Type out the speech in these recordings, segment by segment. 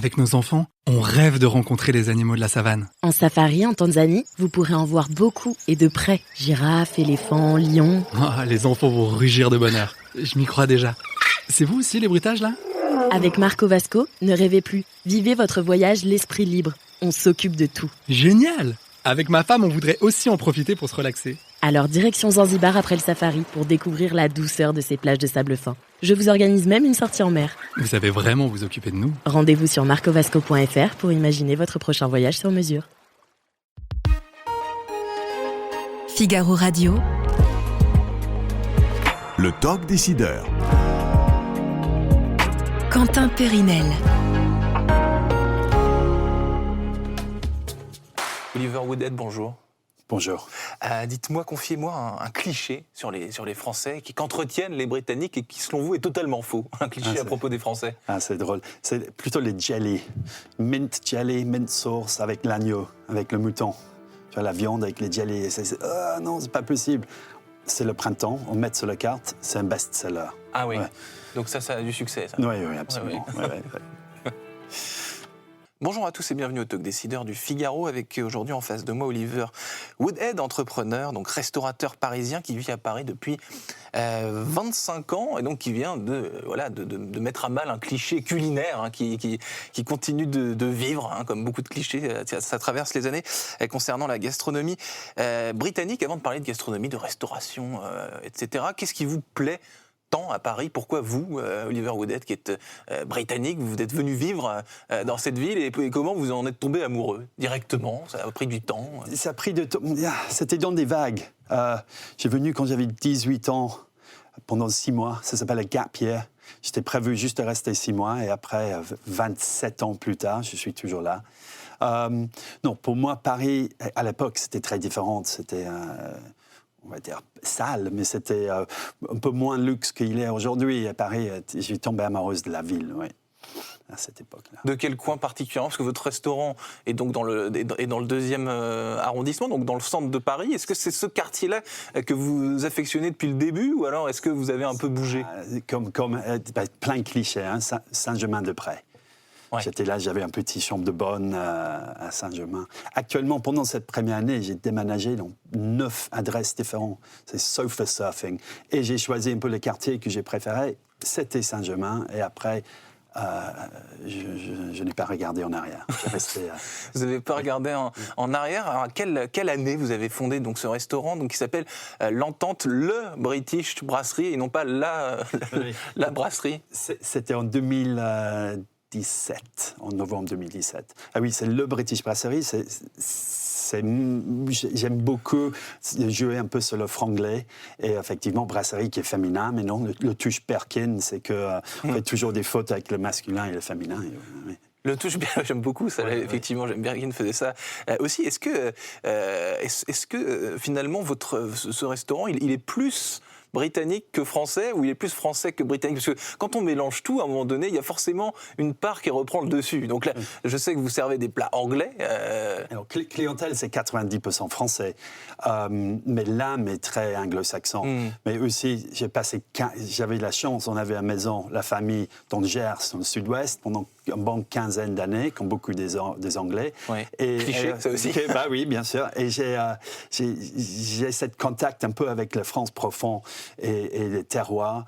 Avec nos enfants, on rêve de rencontrer les animaux de la savane. En safari en Tanzanie, vous pourrez en voir beaucoup et de près. Girafes, éléphants, lions. Ah, les enfants vont rugir de bonheur. Je m'y crois déjà. C'est vous aussi les bruitages là ? Avec Marco Vasco, ne rêvez plus. Vivez votre voyage l'esprit libre. On s'occupe de tout. Génial ! Avec ma femme, on voudrait aussi en profiter pour se relaxer. Alors direction Zanzibar après le safari pour découvrir la douceur de ces plages de sable fin. Je vous organise même une sortie en mer. Vous savez vraiment vous occuper de nous. Rendez-vous sur marcovasco.fr pour imaginer votre prochain voyage sur mesure. Figaro Radio. Le Talk Décideur. Quentin Périnel. Oliver Woodhead, bonjour. Bonjour. Dites-moi, confiez-moi un cliché sur les Français qu'entretiennent les Britanniques et qui, selon vous, est totalement faux. Un cliché à propos des Français. C'est drôle. C'est plutôt les jelly. Mint jelly, mint sauce avec l'agneau, avec le mouton. Tu vois, la viande avec les jelly. Non, c'est pas possible. C'est le printemps, on met sur la carte, c'est un best-seller. Ah oui, ouais. Donc ça a du succès, ça. Oui, absolument. Ouais. Bonjour à tous et bienvenue au Talk Décideur du Figaro avec aujourd'hui en face de moi Oliver Woodhead, entrepreneur, donc restaurateur parisien qui vit à Paris depuis 25 ans et donc qui vient de mettre à mal un cliché culinaire qui continue de vivre, comme beaucoup de clichés, ça traverse les années concernant la gastronomie britannique. Avant de parler de gastronomie, de restauration, etc., qu'est-ce qui vous plaît tant à Paris? Pourquoi vous, Oliver Woodhead, qui êtes britannique, vous êtes venu vivre dans cette ville et comment vous en êtes tombé amoureux directement? Ça a pris du temps? Ça a pris du temps. C'était dans des vagues. J'ai venu quand j'avais 18 ans, pendant 6 mois. Ça s'appelle le gap year. J'étais prévu juste de rester 6 mois et après, 27 ans plus tard, je suis toujours là. Non, pour moi, Paris, à l'époque, c'était très différent. C'était on va dire sale, mais c'était un peu moins luxe qu'il est aujourd'hui. À Paris, j'ai tombé amoureuse de la ville, oui, à cette époque-là. De quel coin particulièrement? Parce que votre restaurant est donc dans le 2e arrondissement, donc dans le centre de Paris. Est-ce que c'est ce quartier-là que vous affectionnez depuis le début, ou alors est-ce que vous avez un peu bougé? Comme plein de clichés, Saint-Germain-des-Prés. Ouais. J'étais là, j'avais un petit chambre de bonne à Saint-Germain. Actuellement, pendant cette première année, j'ai déménagé dans 9 adresses différentes. C'est sofa surfing. Et j'ai choisi un peu le quartier que j'ai préféré. C'était Saint-Germain. Et après, je n'ai pas regardé en arrière. Vous n'avez pas regardé en arrière. Alors, quelle année vous avez fondé donc, ce restaurant qui s'appelle l'Entente, le British Brasserie, et non pas la brasserie? C'était en 2017, en novembre 2017. Ah oui, c'est le British Brasserie. J'aime beaucoup jouer un peu sur le franglais et effectivement brasserie qui est féminin, mais non, le touche Perkin, c'est que on fait toujours des fautes avec le masculin et le féminin. Oui. Le touche bien, j'aime beaucoup ça. Ouais, effectivement, j'aime bien qu'il faisait ça aussi. Est-ce que finalement ce restaurant, il est plus britannique que français, ou il est plus français que britannique? Parce que quand on mélange tout, à un moment donné, il y a forcément une part qui reprend le dessus. Donc là, je sais que vous servez des plats anglais. Alors, clientèle, c'est 90% français. Mais l'âme est très anglo-saxon. Mais aussi, j'avais la chance, on avait à la maison, la famille dans le Gers, dans le sud-ouest, pendant une bonne quinzaine d'années, comme beaucoup des Anglais. Ouais. Cliché, ça aussi. Bah oui, bien sûr. Et j'ai ce contact un peu avec la France profonde et les terroirs.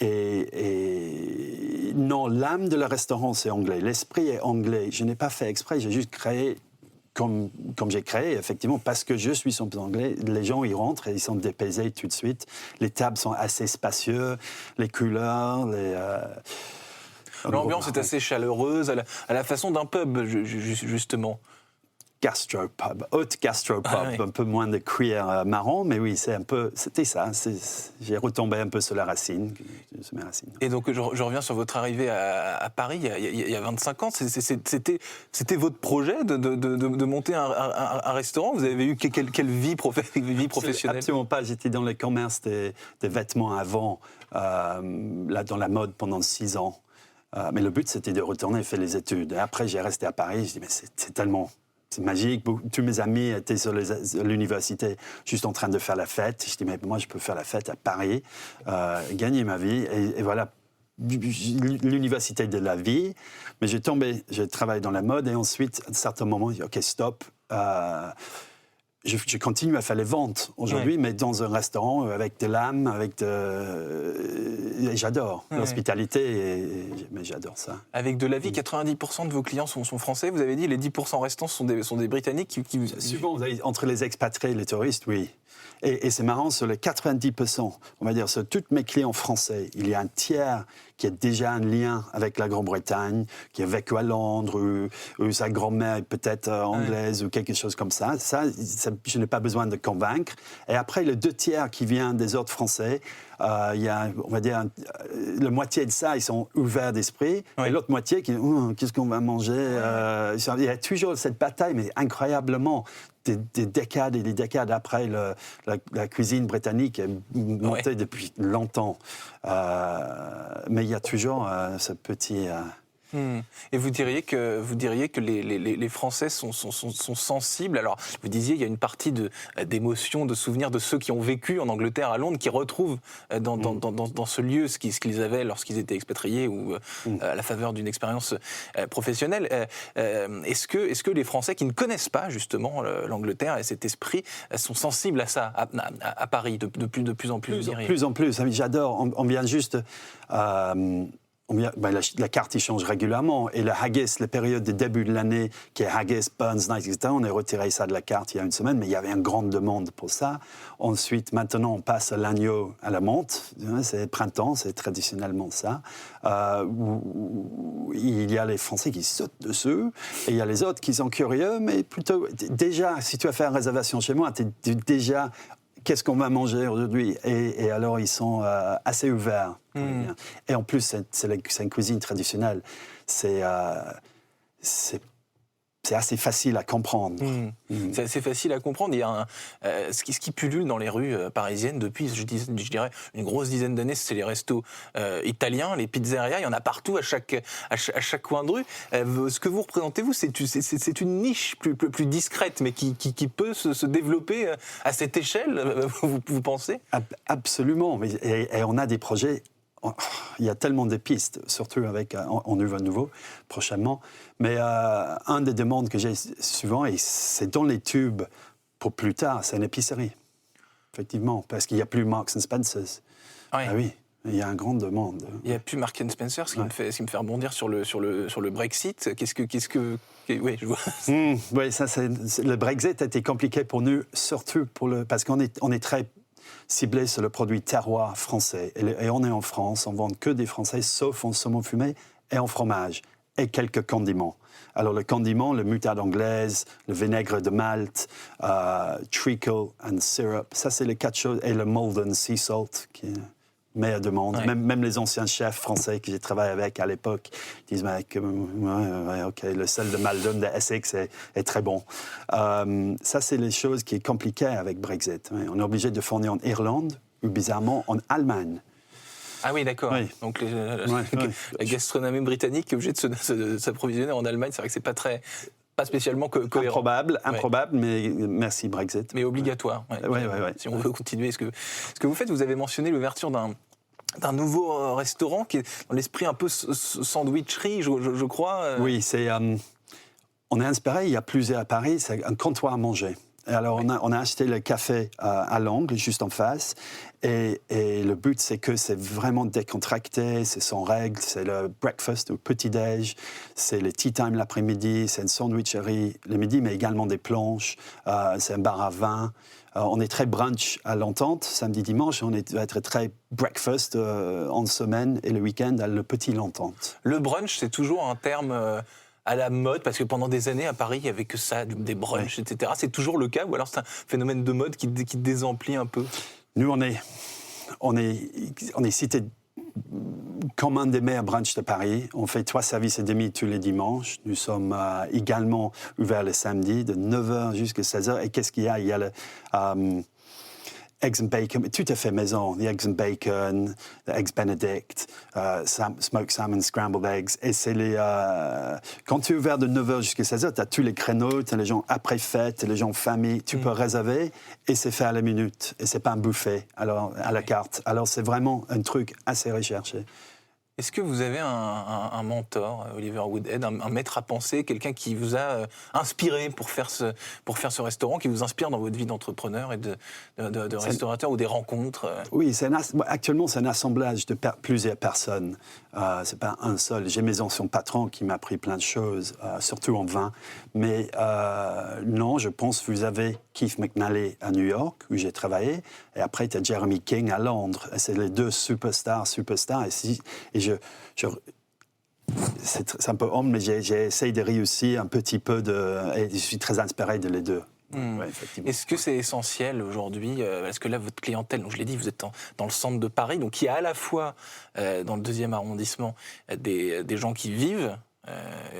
Et non, l'âme de le restaurant, c'est anglais. L'esprit est anglais. Je n'ai pas fait exprès, j'ai juste créé comme j'ai créé, effectivement, parce que je suis 100% anglais. Les gens, ils rentrent et ils sont dépaysés tout de suite. Les tables sont assez spacieuses, les couleurs, l'ambiance est assez chaleureuse, à la façon d'un pub, justement. Gastropub, haute gastropub, un peu moins de cuir marron, mais oui, c'était ça. J'ai retombé un peu sur la racine, sur mes racines. Et donc, je reviens sur votre arrivée à Paris il y a 25 ans. C'était votre projet de monter un restaurant? Vous avez eu quelle vie professionnelle? Absolument pas. J'étais dans le commerce des vêtements avant, là, dans la mode pendant 6 ans. Mais le but, c'était de retourner faire les études. Et après, j'ai resté à Paris. Je dis, mais c'est magique. Tous mes amis étaient sur l'université, juste en train de faire la fête. Je dis, mais moi, je peux faire la fête à Paris, gagner ma vie. Et voilà, l'université de la vie, mais j'ai travaillé dans la mode et ensuite, à un certain moment, j'ai dit, OK, stop. Je continue à faire les ventes aujourd'hui, mais dans un restaurant avec de l'âme, et j'adore l'hospitalité, mais j'adore ça. Avec de la vie, 90% de vos clients sont français, vous avez dit, les 10% restants sont des Britanniques qui... Souvent, entre les expatriés et les touristes, oui. Et c'est marrant, sur les 90%, on va dire, sur tous mes clients français, il y a un tiers qui a déjà un lien avec la Grande-Bretagne, qui a vécu à Londres, ou sa grand-mère est peut-être anglaise, ou quelque chose comme ça. Ça, je n'ai pas besoin de convaincre. Et après, les 2 tiers qui viennent des autres Français, il y a, on va dire, la moitié de ça, ils sont ouverts d'esprit. Et l'autre moitié qui qu'est-ce qu'on va manger Il y a toujours cette bataille, mais incroyablement. Des décades et des décades après, la cuisine britannique est montée depuis longtemps. Mais il y a toujours ce petit... Et vous diriez que les Français sont sensibles. Alors, vous disiez, il y a une partie d'émotions, de souvenirs de ceux qui ont vécu en Angleterre, à Londres, qui retrouvent dans ce lieu ce qu'ils avaient lorsqu'ils étaient expatriés ou à la faveur d'une expérience professionnelle. Est-ce que les Français qui ne connaissent pas justement l'Angleterre et cet esprit sont sensibles à ça à Paris de plus en plus? De plus en plus. J'adore. On vient juste... la carte, il change régulièrement. Et le haggis, la période de début de l'année, qui est haggis, Burns Night, etc., on a retiré ça de la carte il y a une semaine, mais il y avait une grande demande pour ça. Ensuite, maintenant, on passe à l'agneau à la menthe. C'est printemps, c'est traditionnellement ça. Il y a les Français qui sautent dessus, et il y a les autres qui sont curieux, mais plutôt... Déjà, si tu as fait une réservation chez moi, tu es déjà... Qu'est-ce qu'on va manger aujourd'hui? Et alors, ils sont assez ouverts. Et en plus, c'est une cuisine traditionnelle. C'est assez facile à comprendre. C'est assez facile à comprendre. Il y a ce qui pullule dans les rues parisiennes depuis, je dirais, une grosse dizaine d'années, c'est les restos italiens, les pizzerias. Il y en a partout, à chaque coin de rue. Ce que vous représentez, vous, c'est une niche plus discrète, mais qui peut se développer à cette échelle, vous pensez? Absolument. Et on a des projets... Il y a tellement de pistes, surtout avec On ouvre à nouveau prochainement. Mais un des demandes que j'ai souvent, et c'est dans les tubes pour plus tard, c'est une épicerie. Effectivement, parce qu'il n'y a plus Marks & Spencer's. Ah oui, il y a une grande demande. Il n'y a plus Marks & Spencer, ce qui me fait rebondir sur le Brexit. Oui, je vois. Oui, ça, le Brexit a été compliqué pour nous, surtout parce qu'on est très ciblé sur le produit terroir français. Et on est en France, on ne vend que des Français, sauf en saumon fumé et en fromage, et quelques condiments. Alors le condiment, le moutarde anglaise, le vinaigre de Malte, treacle and syrup, ça c'est les 4 choses, et le Malden sea salt, qui est meilleure demande. Même les anciens chefs français que j'ai travaillé avec à l'époque disent OK, le sel de Malden de Essex est très bon. Ça, c'est les choses qui est compliquées avec Brexit. On est obligé de fournir en Irlande ou bizarrement en Allemagne. Ah oui, d'accord. Oui. Donc la gastronomie britannique est obligée de s'approvisionner en Allemagne. C'est vrai que c'est pas spécialement cohérent. Improbable, mais merci Brexit. Mais obligatoire. Si on veut continuer. Ce que vous faites, vous avez mentionné l'ouverture d'un nouveau restaurant qui est dans l'esprit un peu sandwicherie, je crois. Oui, on est inspiré, il y a plusieurs à Paris, c'est un comptoir à manger. Et alors, on a acheté le café à l'angle, juste en face. Et le but, c'est que c'est vraiment décontracté, c'est sans règles, c'est le breakfast ou petit-déj, c'est le tea time l'après-midi, c'est une sandwicherie le midi, mais également des planches, c'est un bar à vin. On est très brunch à l'Entente, samedi, dimanche, on va être très breakfast en semaine et le week-end à le petit l'Entente. Le brunch, c'est toujours un terme... à la mode, parce que pendant des années à Paris, il n'y avait que ça, des brunchs, etc. C'est toujours le cas, ou alors c'est un phénomène de mode qui désemplit un peu? Nous, on est cité comme un des meilleurs brunchs de Paris. On fait 3 services et demi tous les dimanches. Nous sommes également ouverts le samedi, de 9h jusqu'à 16h. Et qu'est-ce qu'il y a? Il y a le... eggs and bacon, tout à fait maison. The eggs and bacon, the eggs Benedict, smoked salmon, scrambled eggs. Et c'est quand tu es ouvert de 9h jusqu'à 16h, tu as tous les créneaux, tu as les gens après fête, les gens famille. Tu peux réserver et c'est fait à la minute. Et c'est pas un buffet à la carte. Alors c'est vraiment un truc assez recherché. Est-ce que vous avez un mentor, Oliver Woodhead, un maître à penser, quelqu'un qui vous a inspiré pour faire ce restaurant, qui vous inspire dans votre vie d'entrepreneur et de restaurateur ou des rencontres Oui, actuellement, c'est un assemblage de plusieurs personnes. C'est pas un seul. J'ai mes anciens patrons qui m'ont appris plein de choses, surtout en vin. Mais non, je pense que vous avez Keith McNally à New York, où j'ai travaillé, et après, tu as Jeremy King à Londres. Et c'est les deux superstars. C'est un peu humble, mais j'ai essayé de réussir un petit peu et je suis très inspiré de les deux. Ouais, effectivement. Est-ce que c'est essentiel aujourd'hui, parce que là, votre clientèle, donc je l'ai dit, vous êtes dans le centre de Paris, donc il y a à la fois, dans le 2e arrondissement, des gens qui vivent,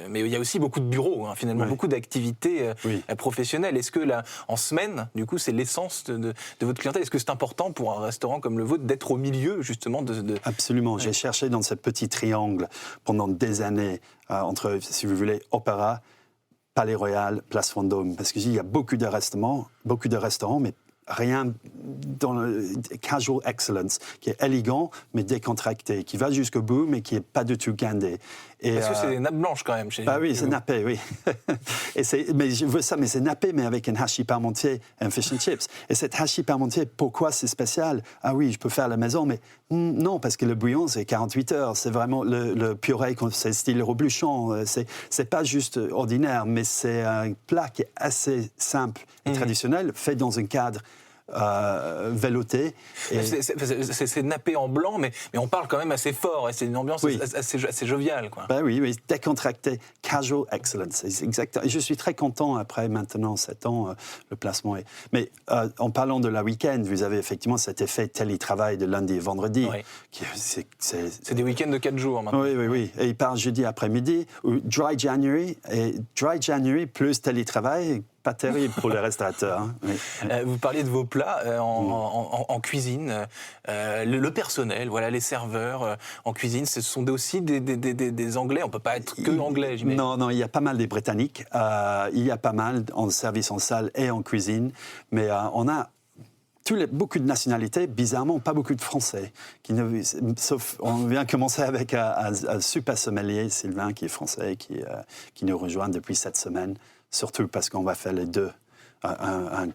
mais il y a aussi beaucoup de bureaux, finalement, beaucoup d'activités professionnelles. Est-ce que là, en semaine, du coup, c'est l'essence de votre clientèle? Est-ce que c'est important pour un restaurant comme le vôtre d'être au milieu, justement Absolument. J'ai cherché dans ce petit triangle pendant des années, entre, si vous voulez, Opéra, Palais Royal, Place Vendôme, parce qu'il y a beaucoup de restaurants, mais rien dans le casual excellence, qui est élégant, mais décontracté, qui va jusqu'au bout, mais qui n'est pas du tout guindé. Parce que c'est des nappes blanches quand même chez vous. Oui, c'est nappé, oui. Mais je veux ça, mais c'est nappé, mais avec un hachis parmentier et un fish and chips. Et cet hachis parmentier, pourquoi c'est spécial? Ah oui, je peux faire à la maison, mais non, parce que le bouillon, c'est 48 heures. C'est vraiment le purée, c'est style rebluchon. C'est pas juste ordinaire, mais c'est un plat qui est assez simple et traditionnel, fait dans un cadre velouté. C'est nappé en blanc, mais on parle quand même assez fort, et c'est une ambiance assez joviale, quoi. Oui, décontracté, casual excellence, c'est exact. Et je suis très content, après maintenant 7 ans, le placement est... Mais en parlant de la week-end, vous avez effectivement cet effet télétravail de lundi et vendredi. Oui. C'est des week-ends de 4 jours maintenant. Oui. Et il part jeudi après-midi, ou Dry January plus télétravail, pas terrible pour les restaurateurs. Hein. Oui. Vous parliez de vos plats en cuisine, le personnel, voilà, les serveurs en cuisine, ce sont aussi des Anglais. On ne peut pas être que Anglais, j'imagine. Non, il y a pas mal des Britanniques. Il y a pas mal en service en salle et en cuisine. Mais on a beaucoup de nationalités, bizarrement, pas beaucoup de Français. Sauf, on vient commencer avec un super sommelier, Sylvain, qui est français, qui nous rejoint depuis cette semaine. Surtout parce qu'on va faire les deux, un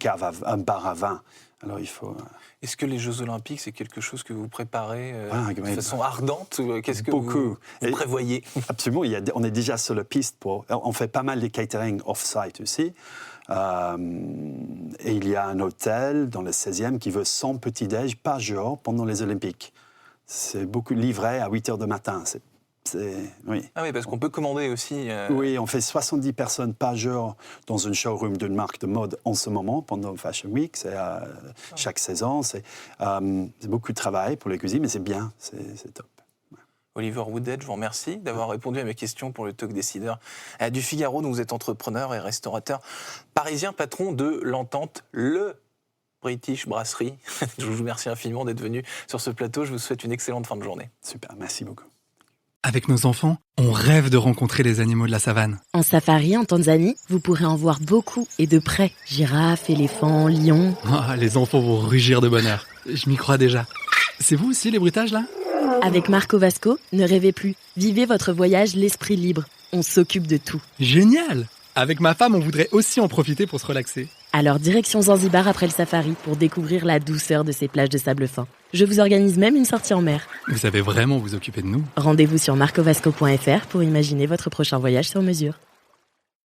bar à vin. Alors il faut... Est-ce que les Jeux Olympiques, c'est quelque chose que vous préparez de façon ardente? Qu'est-ce que vous prévoyez? Absolument, on est déjà sur la piste. On fait pas mal de catering off-site aussi. Et il y a un hôtel dans le 16e qui veut 100 petits-déj par jour pendant les Olympiques. C'est beaucoup livré à 8 heures du matin. Oui. Ah oui, parce qu'on peut commander aussi... Oui, on fait 70 personnes par jour dans une showroom d'une marque de mode en ce moment, pendant Fashion Week. C'est chaque saison. C'est beaucoup de travail pour les cuisines, mais c'est bien, c'est top. Oliver Woodhead, je vous remercie d'avoir répondu à mes questions pour le Talk Décideur du Figaro, dont vous êtes entrepreneur et restaurateur parisien, patron de l'Entente, le British Brasserie. Je vous remercie infiniment d'être venu sur ce plateau. Je vous souhaite une excellente fin de journée. Super, merci beaucoup. Avec nos enfants, on rêve de rencontrer les animaux de la savane. En safari, en Tanzanie, vous pourrez en voir beaucoup et de près. Girafes, éléphants, lions... Les enfants vont rugir de bonheur. Je m'y crois déjà. C'est vous aussi les bruitages, là? Avec Marco Vasco, ne rêvez plus. Vivez votre voyage l'esprit libre. On s'occupe de tout. Génial! Avec ma femme, on voudrait aussi en profiter pour se relaxer. Alors direction Zanzibar après le safari pour découvrir la douceur de ces plages de sable fin. Je vous organise même une sortie en mer. Vous savez vraiment vous occuper de nous. Rendez-vous sur marcovasco.fr pour imaginer votre prochain voyage sur mesure.